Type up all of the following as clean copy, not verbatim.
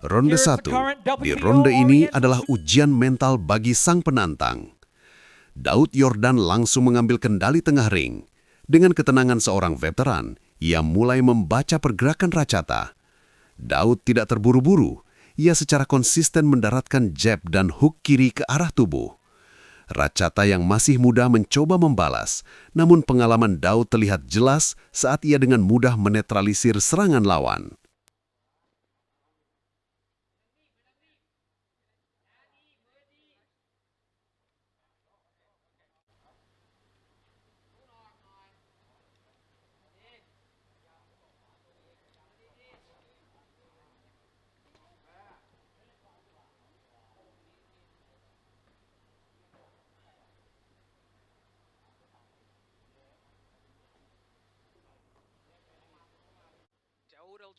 Ronde 1. Di ronde ini adalah ujian mental bagi sang penantang. Daud Yordan langsung mengambil kendali tengah ring. Dengan ketenangan seorang veteran, ia mulai membaca pergerakan Rachata. Daud tidak terburu-buru. Ia secara konsisten mendaratkan jab dan hook kiri ke arah tubuh. Rachata yang masih muda mencoba membalas, namun pengalaman Daud terlihat jelas saat ia dengan mudah menetralisir serangan lawan.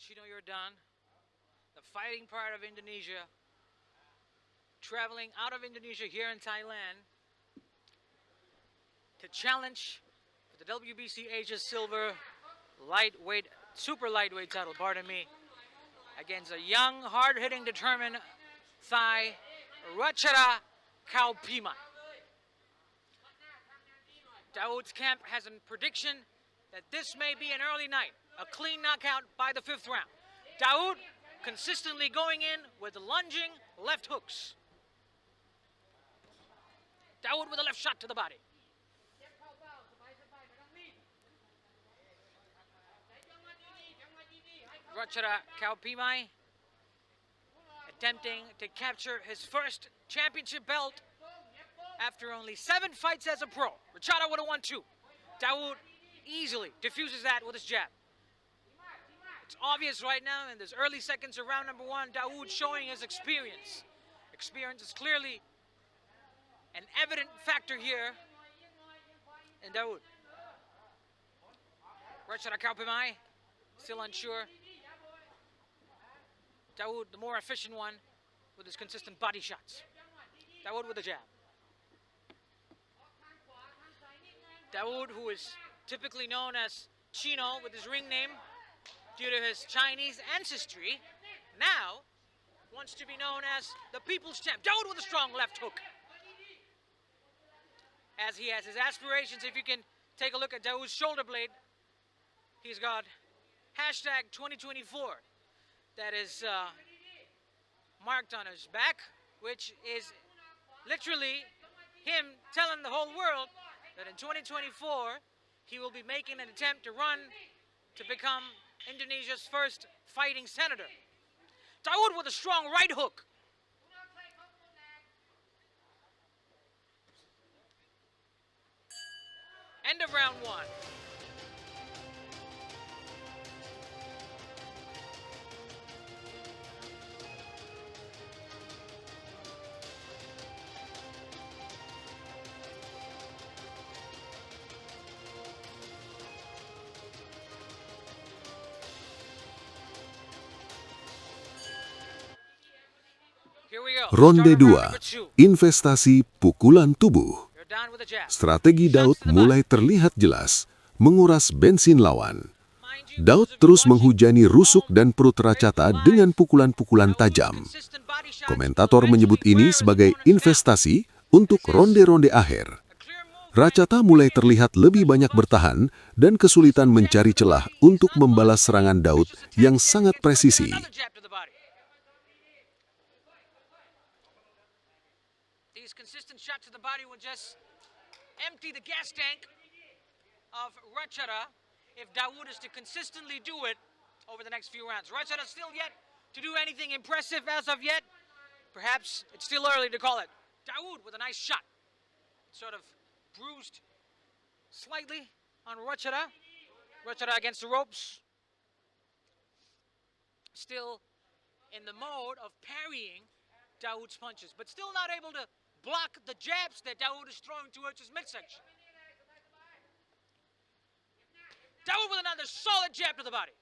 Daud Yordan, the fighting part of Indonesia, traveling out of Indonesia here in Thailand to challenge for the WBC Asia Silver lightweight, super lightweight title, pardon me, against a young, hard-hitting, determined Thai, Rachata Khaophimai. Daud's camp has a prediction that this may be an early night, a clean knockout by the 5th round. Daud consistently going in with lunging left hooks. Daud with a left shot to the body. Rachata Khaophimai attempting to capture his first championship belt after only 7 fights as a pro. Rachata would have won 2. Daud easily diffuses that with his jab. It's obvious right now in this early seconds of round number 1, Daud showing his experience. Experience is clearly an evident factor here in Daud. Rachata Khaophimai still unsure. Daud, the more efficient one, with his consistent body shots. Daud with a jab. Daud, who is typically known as Chino with his ring name due to his Chinese ancestry, now wants to be known as the People's Champ. Daud with a strong left hook. As he has his aspirations, if you can take a look at Daud's shoulder blade, he's got hashtag 2024 that is marked on his back, which is literally him telling the whole world that in 2024 he will be making an attempt to run to become Indonesia's first fighting senator. Daud with a strong right hook. End of round 1. Ronde 2. Investasi pukulan tubuh. Strategi Daud mulai terlihat jelas, menguras bensin lawan. Daud terus menghujani rusuk dan perut Rachata dengan pukulan-pukulan tajam. Komentator menyebut ini sebagai investasi untuk ronde-ronde akhir. Rachata mulai terlihat lebih banyak bertahan dan kesulitan mencari celah untuk membalas serangan Daud yang sangat presisi. Consistent shot to the body will just empty the gas tank of Rachata if Daud is to consistently do it over the next few rounds. Rachata still yet to do anything impressive as of yet. Perhaps it's still early to call it. Daud with a nice shot. Sort of bruised slightly on Rachata. Rachata against the ropes. Still in the mode of parrying Daud's punches, but still not able to block the jabs that Daud is throwing towards his midsection. Daud with another solid jab to the body.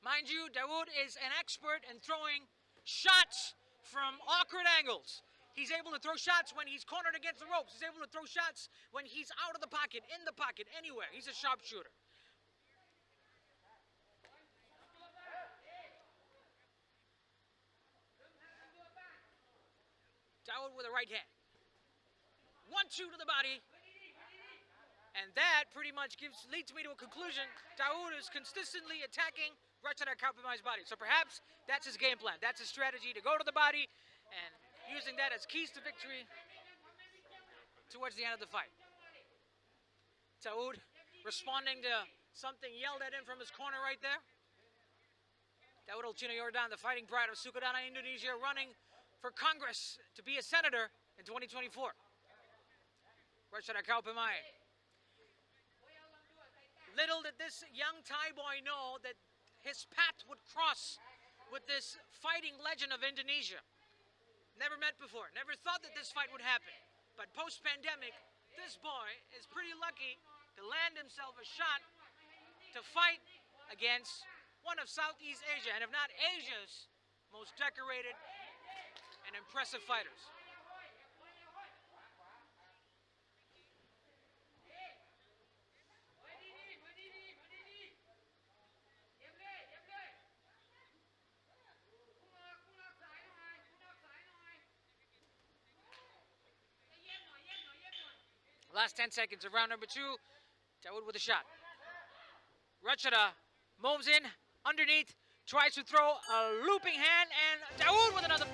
Mind you, Daud is an expert in throwing shots from awkward angles. He's able to throw shots when he's cornered against the ropes. He's able to throw shots when he's out of the pocket, in the pocket, anywhere. He's a sharpshooter. Daud with a right hand. 1-2 to the body. And that pretty much leads me to a conclusion. Daud is consistently attacking Rachata Khaophimai's body. So perhaps that's his game plan. That's his strategy, to go to the body and using that as keys to victory towards the end of the fight. Daud responding to something yelled at him from his corner right there. Daud Yordan, the fighting pride of Sukadana, Indonesia, running for Congress to be a senator in 2024. Rachata Khaophimai. Little did this young Thai boy know that his path would cross with this fighting legend of Indonesia. Never met before, never thought that this fight would happen. But post-pandemic, this boy is pretty lucky to land himself a shot to fight against one of Southeast Asia, and if not Asia's most decorated and impressive fighters. Last 10 seconds of round number 2. Daud with a shot. Rachata moves in underneath, tries to throw a looping hand, and Daud with another.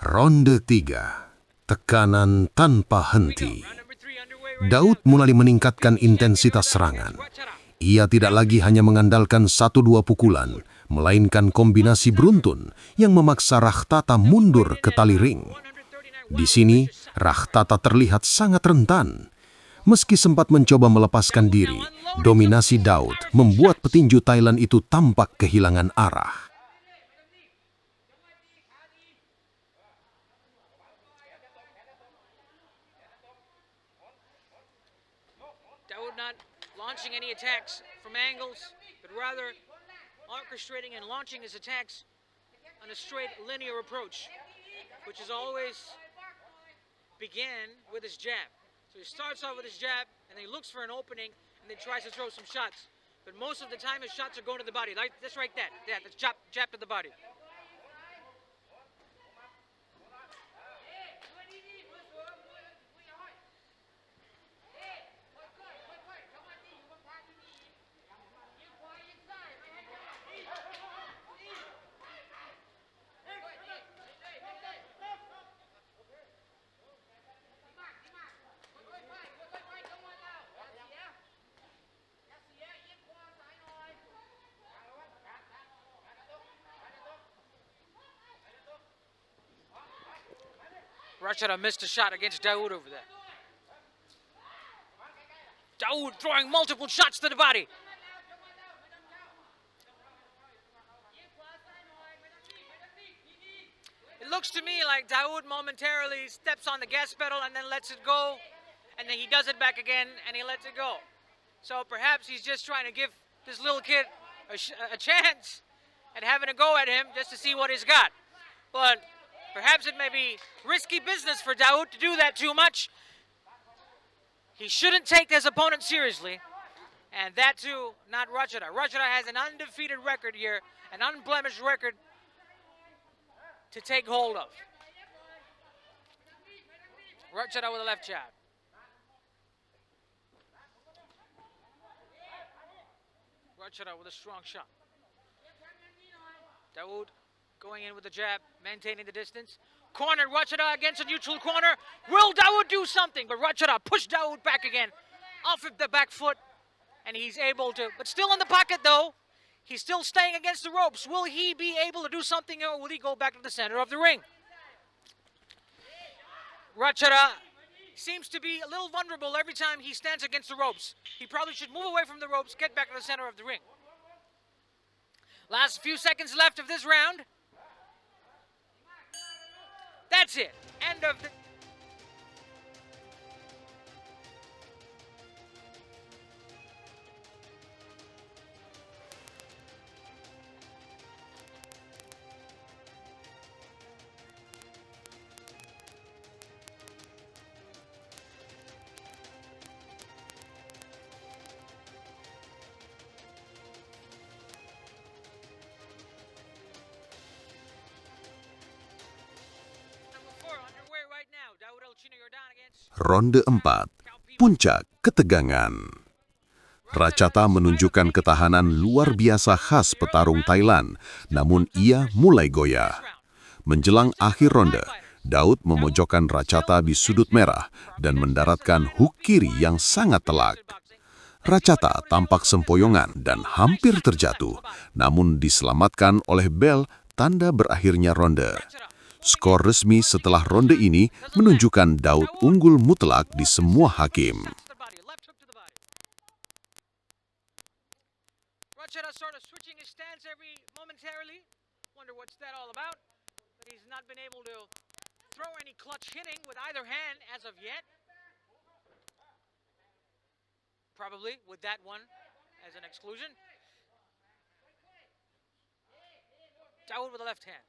Ronde 3, tekanan tanpa henti. Daud mulai meningkatkan intensitas serangan. Ia tidak lagi hanya mengandalkan 1-2 pukulan, melainkan kombinasi beruntun yang memaksa Rachata mundur ke tali ring. Di sini, Rachata terlihat sangat rentan. Meski sempat mencoba melepaskan diri, dominasi Daud membuat petinju Thailand itu tampak kehilangan arah. Daud not launching any attacks from angles, but rather orchestrating and launching his attacks on a straight linear approach, which is always begin with his jab. So he starts off with his jab, and then he looks for an opening, and then tries to throw some shots. But most of the time, his shots are going to the body, like this right there. Yeah, that's jab to the body. Rachata missed a shot against Daud over there. Daud throwing multiple shots to the body. It looks to me like Daud momentarily steps on the gas pedal and then lets it go, and then he does it back again and he lets it go. So perhaps he's just trying to give this little kid a chance at having a go at him just to see what he's got. But perhaps it may be risky business for Daud to do that too much. He shouldn't take his opponent seriously. And that too, not Rachata. Rachata has an undefeated record here, an unblemished record to take hold of. Rachata with a left jab. Rachata with a strong shot. Daud going in with the jab, maintaining the distance. Cornered Rachata against a neutral corner. Will Daud do something? But Rachata pushed Daud back again, off of the back foot, and he's able to, but still in the pocket though. He's still staying against the ropes. Will he be able to do something, or will he go back to the center of the ring? Rachata seems to be a little vulnerable every time he stands against the ropes. He probably should move away from the ropes, get back to the center of the ring. Last few seconds left of this round. That's it. End of the... Ronde 4, puncak ketegangan. Rachata menunjukkan ketahanan luar biasa khas petarung Thailand, namun ia mulai goyah. Menjelang akhir ronde, Daud memojokkan Rachata di sudut merah dan mendaratkan hook kiri yang sangat telak. Rachata tampak sempoyongan dan hampir terjatuh, namun diselamatkan oleh bel tanda berakhirnya ronde. Skor resmi setelah ronde ini menunjukkan Daud unggul mutlak di semua hakim. Rachata sort of switching his stance momentarily. Wonder what's that all about. But he's not been able to throw any clutch hitting with either hand as of yet. Probably with that one as an exclusion. Daud with the left hand.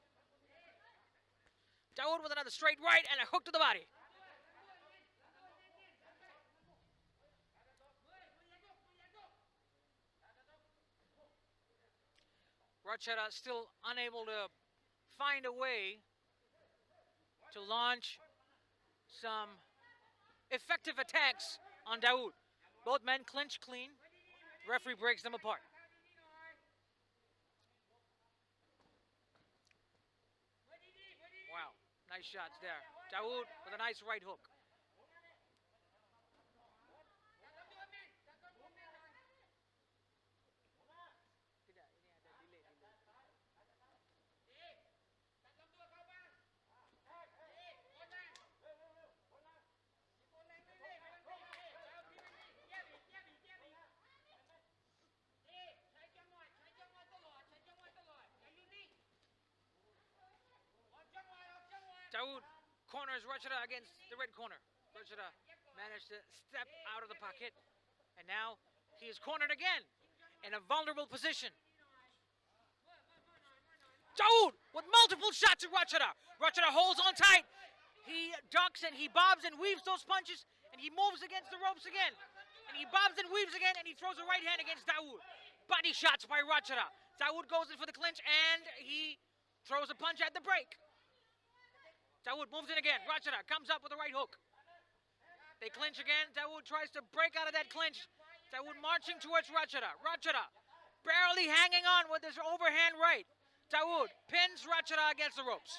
Daud with another straight right and a hook to the body. Rachata still unable to find a way to launch some effective attacks on Daud. Both men clinch clean. Referee breaks them apart. Wow, nice shots there. Daud with a nice right hook. Daud corners Rachata against the red corner. Rachata managed to step out of the pocket, and now he is cornered again in a vulnerable position. Daud with multiple shots at Rachata. Rachata holds on tight. He ducks and he bobs and weaves those punches, and he moves against the ropes again. And he bobs and weaves again, and he throws a right hand against Daud. Body shots by Rachata. Daud goes in for the clinch, and he throws a punch at the break. Daud moves in again. Rachata comes up with a right hook. They clinch again. Daud tries to break out of that clinch. Daud marching towards Rachata. Rachata barely hanging on with his overhand right. Daud pins Rachata against the ropes.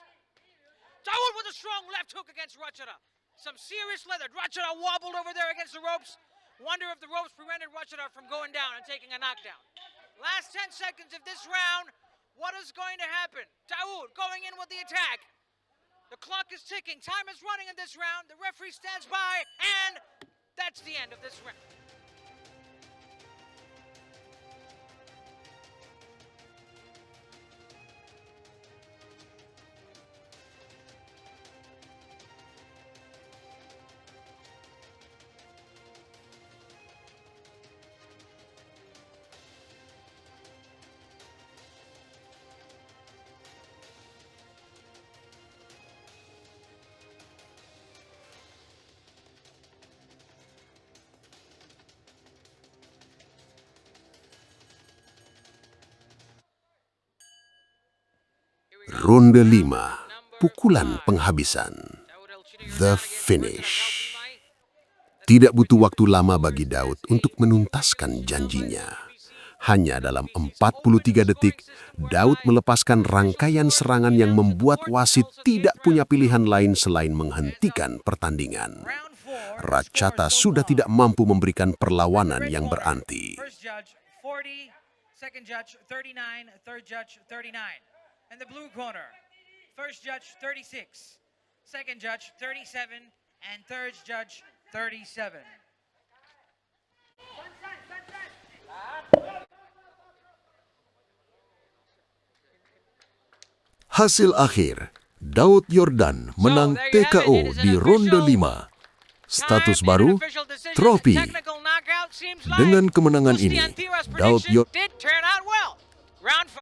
Daud with a strong left hook against Rachata. Some serious leather. Rachata wobbled over there against the ropes. Wonder if the ropes prevented Rachata from going down and taking a knockdown. Last 10 seconds of this round. What is going to happen? Daud going in with the attack. The clock is ticking. Time is running in this round. The referee stands by, and that's the end of this round. Ronde 5, pukulan penghabisan. The finish. Tidak butuh waktu lama bagi Daud untuk menuntaskan janjinya. Hanya dalam 43 detik, Daud melepaskan rangkaian serangan yang membuat wasit tidak punya pilihan lain selain menghentikan pertandingan. Rachata sudah tidak mampu memberikan perlawanan yang beranti. Second judge 39, third judge 39. In the blue corner, first judge 36, second judge 37, and third judge 37. Hasil akhir, Daud Yordan menang TKO di ronde 5. Status baru, trofi. Dengan kemenangan ini, Daud Yordan